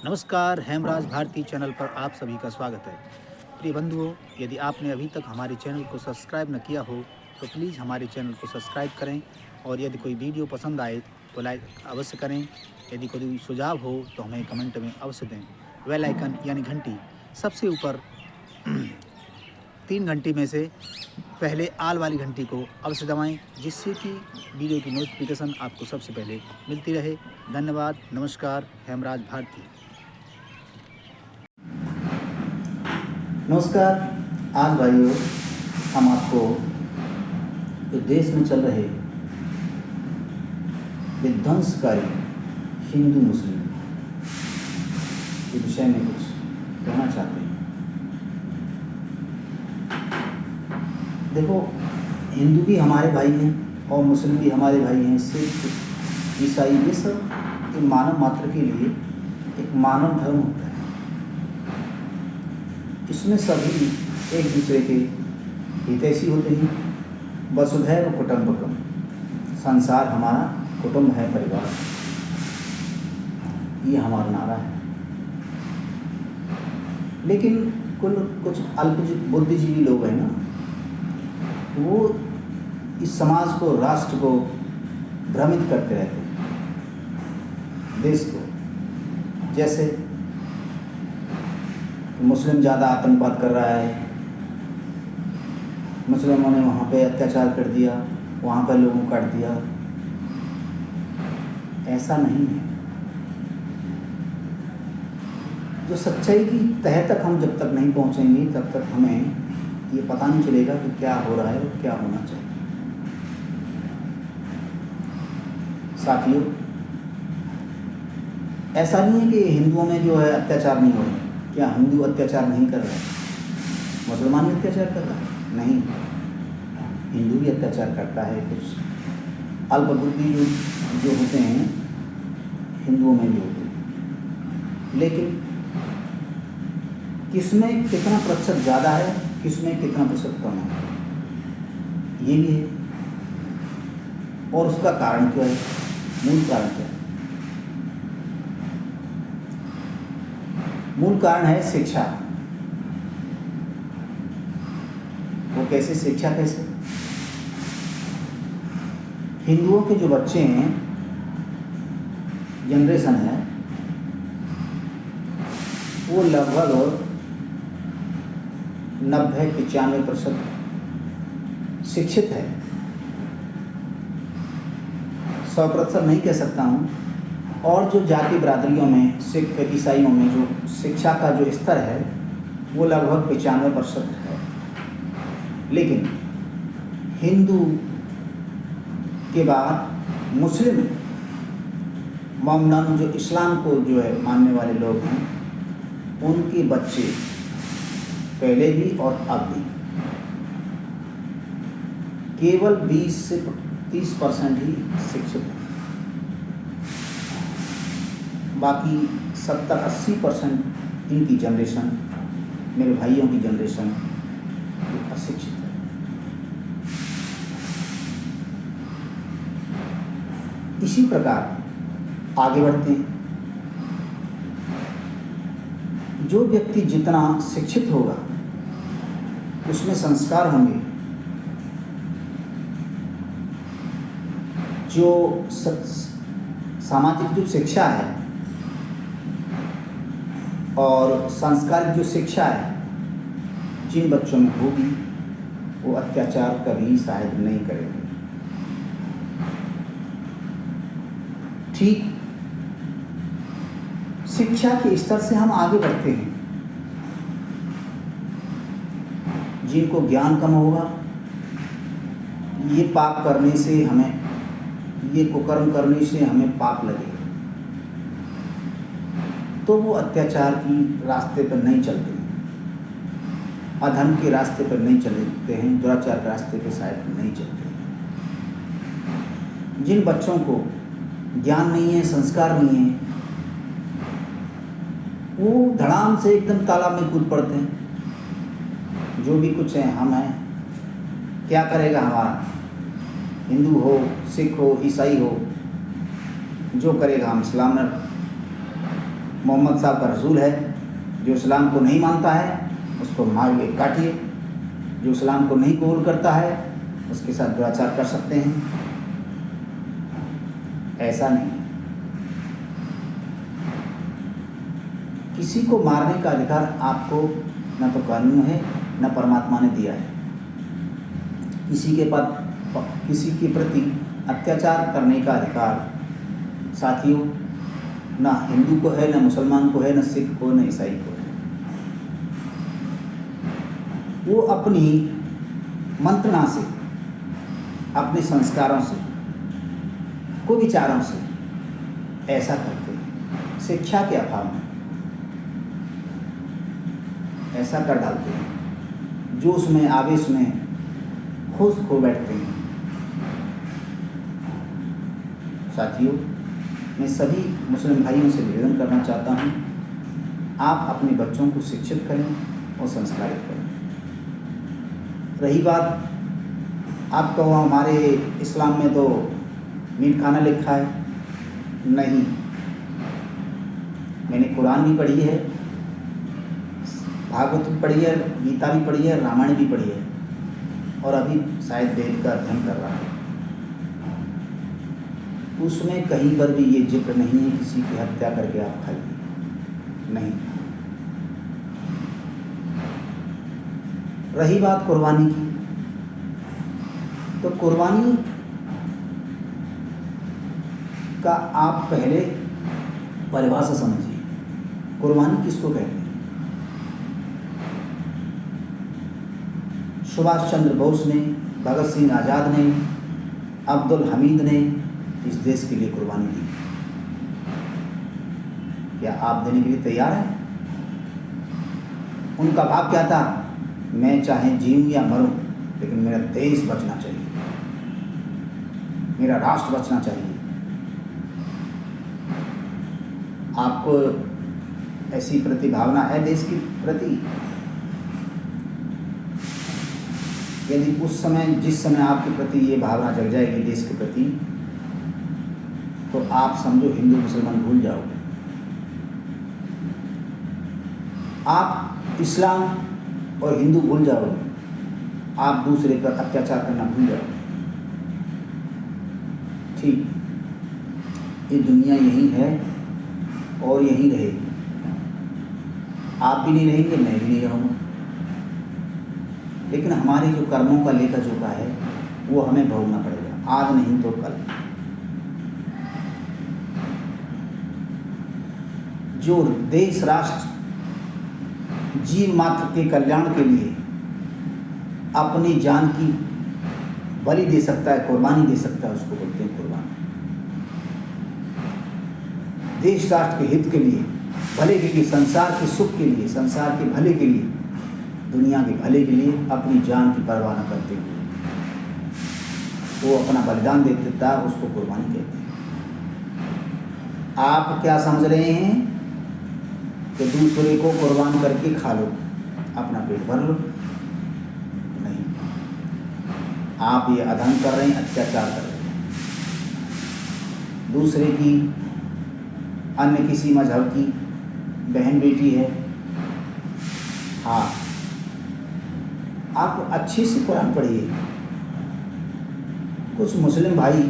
नमस्कार, हेमराज भारती चैनल पर आप सभी का स्वागत है। प्रिय बंधुओं, यदि आपने अभी तक हमारे चैनल को सब्सक्राइब न किया हो, तो प्लीज़ हमारे चैनल को सब्सक्राइब करें और यदि कोई वीडियो पसंद आए तो लाइक अवश्य करें। यदि कोई सुझाव हो तो हमें कमेंट में अवश्य दें। बेल आइकन यानी घंटी सबसे ऊपर 3 घंटी में से पहले आल वाली घंटी को अवश्य दबाएँ, जिससे कि वीडियो की नोटिफिकेशन आपको सबसे पहले मिलती रहे। धन्यवाद, नमस्कार, हेमराज भारती। नमस्कार। आज भाइयों हम आपको जो देश में चल रहे विध्वंसकारी हिंदू मुस्लिम के विषय में कुछ कहना चाहते हैं। देखो, हिंदू भी हमारे भाई हैं और मुस्लिम भी हमारे भाई हैं। सिख, ईसाई, ये सब एक मानव मात्र के लिए एक मानव धर्म होता है। इसमें सभी एक दूसरे के हितैषी होते हैं। वसुधैव कुटुम्बकम, संसार हमारा कुटुंब है, परिवार, ये हमारा नारा है। लेकिन कुछ अल्प बुद्धिजीवी लोग हैं ना, वो इस समाज को, राष्ट्र को भ्रमित करते रहते हैं, देश को। जैसे मुस्लिम ज़्यादा आतंकवाद कर रहा है, मुस्लिमों ने वहाँ पे अत्याचार कर दिया, वहाँ पर लोगों को काट दिया। ऐसा नहीं है। जो सच्चाई की तह तक हम जब तक नहीं पहुँचेंगे, तब तक हमें ये पता नहीं चलेगा कि क्या हो रहा है और क्या होना चाहिए। साथियों, ऐसा नहीं है कि हिंदुओं में जो है अत्याचार नहीं हो रहा। क्या हिंदू अत्याचार नहीं कर रहे? मुसलमान भी अत्याचार कर रहा है? नहीं, हिंदू भी अत्याचार करता है। कुछ अल्पबुद्धि जो होते हैं, हिंदुओं में भी होते हैं। लेकिन किसमें कितना प्रतिशत ज़्यादा है, किसमें कितना प्रतिशत कम है, ये भी है। और उसका कारण क्या है? मूल कारण क्या है? मूल कारण है शिक्षा। वो कैसे? शिक्षा कैसे? हिंदुओं के जो बच्चे हैं, जनरेशन है, वो लगभग 90-95% शिक्षित है। 100% नहीं कह सकता हूँ। और जो जाति बिरादरियों में, सिख, ईसाइयों में जो शिक्षा का जो स्तर है, वो लगभग 95% है। लेकिन हिंदू के बाद मुस्लिम, मोमडन, जो इस्लाम को जो है मानने वाले लोग हैं, उनके बच्चे पहले भी और अब भी केवल 20 से 30% ही शिक्षित हैं। बाकी 70-80% इनकी जनरेशन, मेरे भाइयों की जनरेशन, अशिक्षित है। इसी प्रकार आगे बढ़ते हैं। जो व्यक्ति जितना शिक्षित होगा, उसमें संस्कार होंगे, जो सामाजिक जो शिक्षा है और संस्कार जो शिक्षा है, जिन बच्चों में होगी, वो अत्याचार कभी शायद नहीं करेंगे। ठीक शिक्षा के स्तर से हम आगे बढ़ते हैं। जिनको ज्ञान कम होगा, ये पाप करने से हमें, ये कुकर्म करने से हमें पाप लगेगा, तो वो अत्याचार की रास्ते पर नहीं चलते हैं, अधर्म के रास्ते पर नहीं चलते हैं, दुराचार के रास्ते पर शायद नहीं चलते हैं। जिन बच्चों को ज्ञान नहीं है, संस्कार नहीं है, वो धड़ाम से एकदम तालाब में कूद पड़ते हैं। जो भी कुछ है, हम हैं, क्या करेगा हमारा? हिंदू हो, सिख हो, ईसाई हो, जो करेगा हम इस्लाम में मोहम्मद साहब का रसूल है। जो इस्लाम को नहीं मानता है उसको मारिए, काटिए। जो इस्लाम को नहीं कबूल करता है उसके साथ दुराचार कर सकते हैं। ऐसा नहीं, किसी को मारने का अधिकार आपको न तो कानून है न परमात्मा ने दिया है। किसी के प्रति अत्याचार करने का अधिकार साथियों ना हिंदू को है, न मुसलमान को है, न सिख को, न ईसाई को है। वो अपनी मंत्रणा से, अपने संस्कारों से, कुविचारों से ऐसा करते हैं। शिक्षा के अभाव में ऐसा कर डालते हैं, जोश में आवेश में खुद खो बैठते हैं। साथियों, मैं सभी मुस्लिम भाइयों से निवेदन करना चाहता हूँ, आप अपने बच्चों को शिक्षित करें और संस्कारित करें। रही बात आप कहो हमारे इस्लाम में तो मीट खाना लिखा है, नहीं। मैंने कुरान भी पढ़ी है, भागवत भी पढ़ी है, गीता भी पढ़ी है, रामायण भी पढ़ी है और अभी शायद वेद का अध्ययन कर रहा है। उसमें कहीं पर भी ये जिक्र नहीं है किसी की हत्या करके आप खाइए, नहीं। रही बात कुर्बानी की, तो कुर्बानी का आप पहले परिभाषा समझिए। कुर्बानी किसको कहते हैं? सुभाष चंद्र बोस ने, भगत सिंह आज़ाद ने, अब्दुल हमीद ने इस देश के लिए कुर्बानी दी। क्या आप देने के लिए तैयार हैं? उनका भाव क्या था? मैं चाहे जीऊं या मरूं, लेकिन मेरा देश बचना चाहिए, मेरा राष्ट्र बचना चाहिए। आपको ऐसी प्रतिभावना है देश की प्रति? यदि उस समय, जिस समय आपके प्रति ये भावना जग जाएगी देश के प्रति, तो आप समझो हिंदू मुसलमान भूल जाओगे। आप इस्लाम और हिंदू भूल जाओगे, आप दूसरे पर अत्याचार करना भूल जाओगे। ठीक, ये दुनिया यही है और यहीं रहेगी। आप भी नहीं रहेंगे, मैं भी नहीं रहूँगा, लेकिन हमारे जो कर्मों का लेखा जोखा है वो हमें भोगना पड़ेगा, आज नहीं तो कल। जो देश राष्ट्र जीव मात्र के कल्याण के लिए अपनी जान की बलि दे सकता है, कुर्बानी दे सकता है, उसको बोलते हैं कुर्बानी। देश राष्ट्र के हित के लिए, भले के लिए, संसार के सुख के लिए, संसार के भले के लिए, दुनिया के भले के लिए अपनी जान की परवाह न करते हुए वो अपना बलिदान दे देता है, उसको कुर्बानी कहते हैं। आप क्या समझ रहे हैं कि दूसरे को कुर्बान करके खा लो, अपना पेट भर लो? नहीं, आप ये अधर्म कर रहे हैं, अत्याचार कर रहे हैं। दूसरे की, अन्य किसी मजहब की बहन बेटी है, हाँ, आप अच्छे से कुरान पढ़िए। कुछ मुस्लिम भाई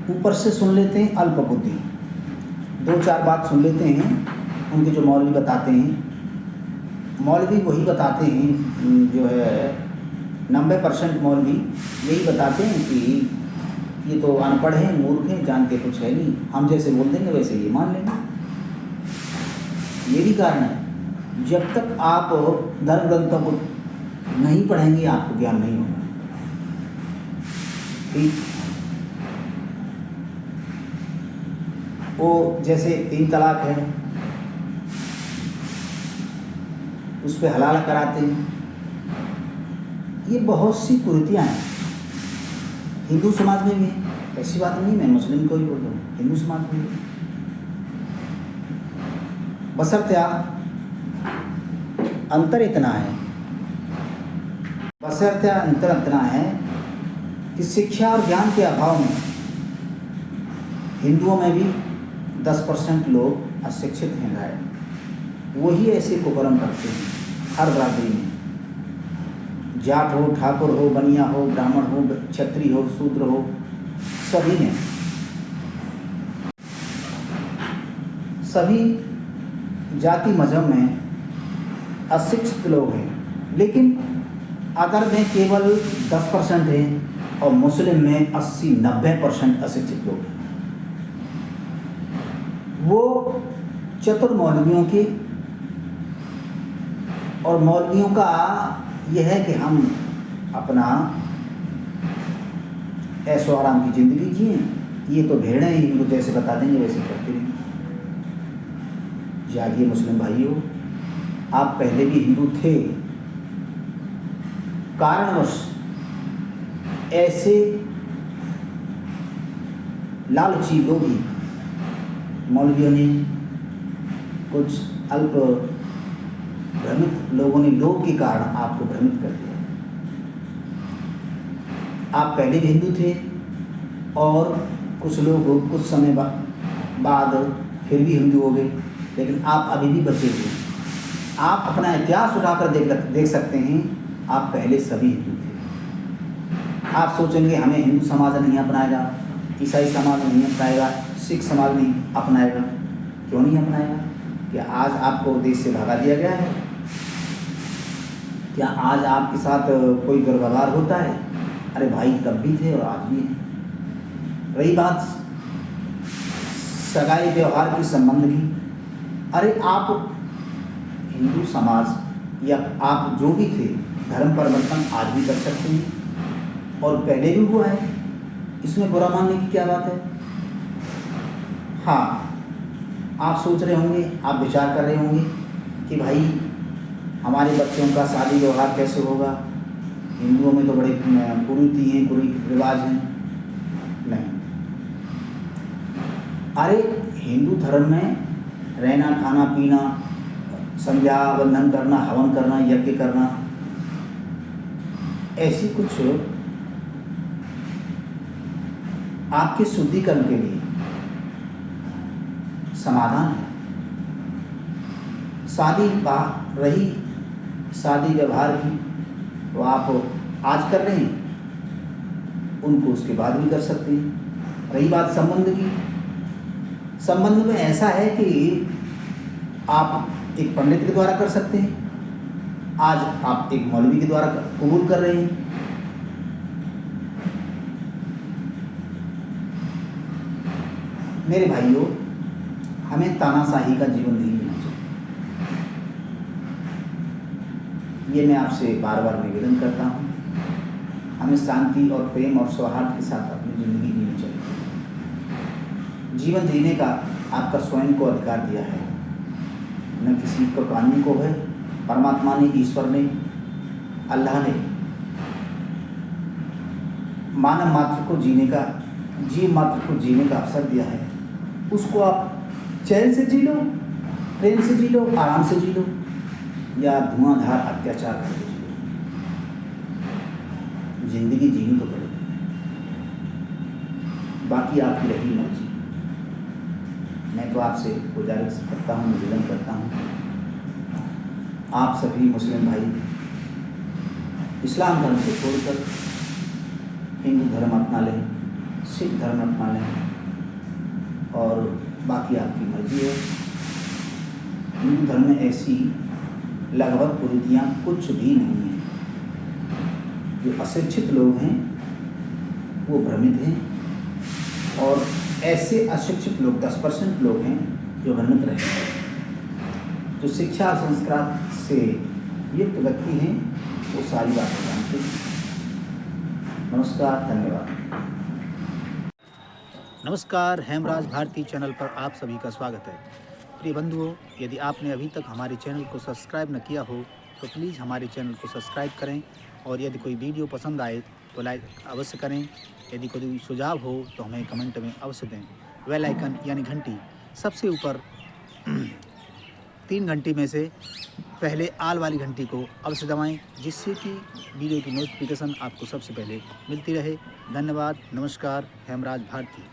ऊपर से सुन लेते हैं, अल्प बुद्धि, दो चार बात सुन लेते हैं, उनके जो मौलवी बताते हैं, मौलवी वही बताते हैं, जो है 90% मौलवी यही बताते हैं कि ये तो अनपढ़ हैं, मूर्ख हैं, जानते कुछ है नहीं, हम जैसे बोल देंगे वैसे ये मान लेंगे। ये भी कारण है, जब तक आप धर्म ग्रंथों को नहीं पढ़ेंगे आपको ज्ञान नहीं होगा। ठीक, वो जैसे 3 तलाक है, उस पर हलाल कराते हैं। ये बहुत सी कुरीतियाँ हैं, हिंदू समाज में भी है, ऐसी बात नहीं, मैं मुस्लिम को ही बोल रहा हूँ, हिंदू समाज में भी। बशर्ते अंतर इतना है, बशर्ते अंतर इतना है कि शिक्षा और ज्ञान के अभाव में हिंदुओं में भी 10% लोग अशिक्षित हैं गाय, वही ऐसे कुकर्म करते हैं हर बरादरी में। जाट हो, ठाकुर हो, बनिया हो, ब्राह्मण हो, क्षत्रिय हो, शूद्र हो, सभी ने, सभी जाति मजहब में अशिक्षित लोग हैं। लेकिन अगर में केवल 10% हैं और मुस्लिम में 80-90% अशिक्षित लोग हैं। वो चतुर मौलवियों के, और मौलवियों का यह है कि हम अपना ऐशो आराम की ज़िंदगी जिए, ये तो भेड़ें हैं, इनको जैसे बता देंगे वैसे करते रहेंगे। जागिए मुस्लिम भाइयों, आप पहले भी हिंदू थे, कारणवश ऐसे लालची लोग ही मौलवियों ने, कुछ अल्प भ्रमित लोगों ने लोभ के कारण आपको भ्रमित कर दिया। आप पहले भी हिंदू थे और कुछ लोग कुछ समय बाद फिर भी हिंदू हो गए, लेकिन आप अभी भी बचे हुए। आप अपना इतिहास उठाकर देख सकते हैं, आप पहले सभी हिंदू थे। आप सोचेंगे हमें हिंदू समाज नहीं अपनाएगा, ईसाई समाज नहीं अपनाएगा, सिख समाज नहीं अपनाएगा। क्यों नहीं अपनाएगा? क्या आज आपको देश से भगा दिया गया है? क्या आज आपके साथ कोई दुर्व्यवहार होता है? अरे भाई, तब भी थे और आज भी हैं। रही बात सगाई व्यवहार की, संबंध की, अरे आप हिंदू समाज या आप जो भी थे, धर्म परिवर्तन आज भी कर सकते हैं और पहले भी हुआ है, इसमें बुरा मानने की क्या बात है? हाँ, आप सोच रहे होंगे, आप विचार कर रहे होंगे कि भाई हमारे बच्चों का शादी व्यवहार कैसे होगा, हिंदुओं में तो बड़े कुरीति हैं, कुरी रिवाज हैं। नहीं, अरे हिंदू धर्म में रहना, खाना पीना, संध्या वंदन करना, हवन करना, यज्ञ करना, ऐसी कुछ आपके शुद्धिकरण के लिए समाधान है। शादी रही शादी व्यवहार की, तो आप आज कर रहे हैं, उनको उसके बाद भी कर सकते हैं। रही बात संबंध की, संबंध में ऐसा है कि आप एक पंडित के द्वारा कर सकते हैं, आज आप एक मौलवी के द्वारा कबूल कर रहे हैं। मेरे भाइयों, हमें तानाशाही का जीवन नहीं जीना चाहिए। ये मैं आपसे बार बार निवेदन करता हूँ। हमें शांति और प्रेम और सौहार्द के साथ अपनी ज़िंदगी जीनी चाहिए। जीवन जीने का आपका स्वयं को अधिकार दिया है, न किसी को कानून को है। परमात्मा ने, ईश्वर ने, अल्लाह ने मानव मात्र को जीने का, जीव मात्र को जीने का अवसर दिया है। उसको आप चैन से जी लो, प्रेम से जी लो, आराम से जी लो, या धुआंधार अत्याचार करके जी लो। जिंदगी जीनी तो पड़ेगी, बाकी आपकी रही मर्जी। मैं तो आपसे गुजारिश करता हूँ, निवेदन करता हूँ, आप सभी मुस्लिम भाई इस्लाम धर्म को छोड़कर हिंदू धर्म अपना लें, सिख धर्म अपना लें, और बाकी आपकी मर्जी है। हिंदू धर्म में ऐसी लगभग कुरीतियाँ कुछ भी नहीं हैं। जो अशिक्षित लोग हैं वो भ्रमित हैं, और ऐसे अशिक्षित लोग 10% लोग हैं जो भ्रमित रहे हैं। जो शिक्षा और संस्कार से युक्त व्यक्ति हैं वो सारी बातें जानते हैं। नमस्कार, धन्यवाद। नमस्कार, हेमराज भारती चैनल पर आप सभी का स्वागत है। प्रिय बंधुओं, यदि आपने अभी तक हमारे चैनल को सब्सक्राइब न किया हो तो प्लीज़ हमारे चैनल को सब्सक्राइब करें, और यदि कोई वीडियो पसंद आए तो लाइक अवश्य करें। यदि कोई सुझाव हो तो हमें कमेंट में अवश्य दें। बेल आइकन यानी घंटी सबसे ऊपर 3 घंटी में से पहले आल वाली घंटी को अवश्य दबाएं, जिससे कि वीडियो की नोटिफिकेशन आपको सबसे पहले मिलती रहे। धन्यवाद। नमस्कार। हेमराज भारती।